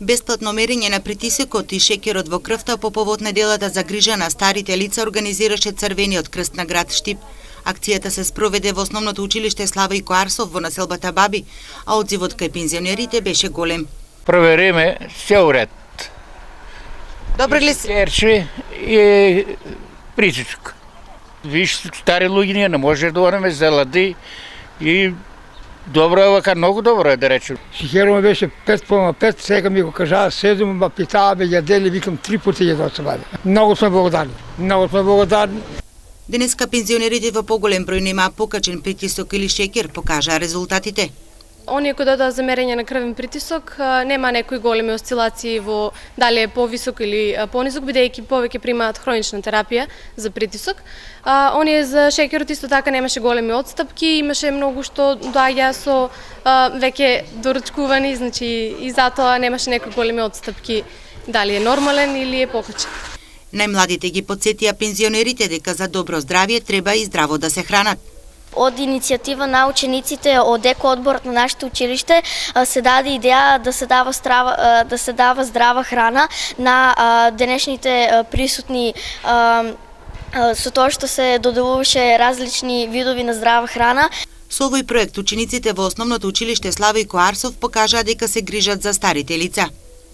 Бесплатно мерење на притисокот и шеќерот во крвта по повод неделата за грижа на старите лица организираше Црвениот крст на град Штип. Акцијата се спроведе во основното училиште Славојко Арсов во населбата Баби, а одзивот кај пензионерите беше голем. Провериме се уред. Добри ли се? Ерче и притисок. Виж, стари луѓе не може да ораме за лади и добро е вака, многу добро е да речем. Шеќерот беше 5,5, сега ми го кажаа 7, ма питаа јадели, викам 3 пати јадат се баде. Многу сме благодарни, многу сме благодарни. Денеска пензионерите во поголем број немаа покачен притисок или шеќер, покажаа резултатите. Оние кои додаа за мерење на крвен притисок, нема некои големи осцилации во дали е повисок или понизок, бидејќи повеќе примаат хронична терапија за притисок. Оние за шеќерот исто така немаше големи отстапки, имаше многу што доаѓа со веќе доручкувани, значи и затоа немаше некои големи отстапки дали е нормален или е покачен. Најмладите ги потсетија пензионерите дека за добро здравје треба и здраво да се хранат. Од иницијатива на учениците од екоодборот на нашето училиште се даде идеја да се дава здрава храна на денешните присутни со тоа што се доделуваше различни видови на здрава храна. Со овој проект учениците во основното училиште Славојко Арсов покажаа дека се грижат за старите лица.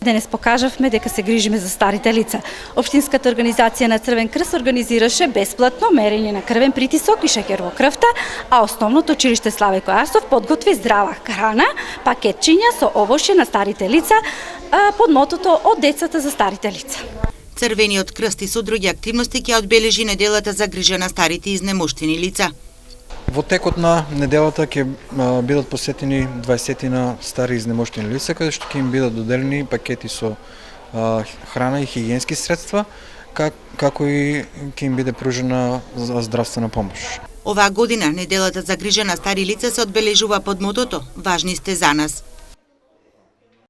Денес покажавме дека се грижиме за старите лица. Општинската организација на Црвен крст организираше бесплатно мерење на крвен притисок и шеќер во крвта, а основното училиште Славојко Арсов подготви здрава храна, пакетчиња со овошје на старите лица под мотото од децата за старите лица. Црвениот крст и со други активности ќе одбележи неделата за грижа на старите и изнемоштени лица. Во текот на неделата ќе бидат посетени 20 на стари изнемоштени лица, каде што ќе им бидат доделени пакети со храна и хигиенски средства, како и ќе им биде пружена здравствена помош. Оваа година неделата за грижа на стари лица се одбележува под мотото "Важни сте за нас".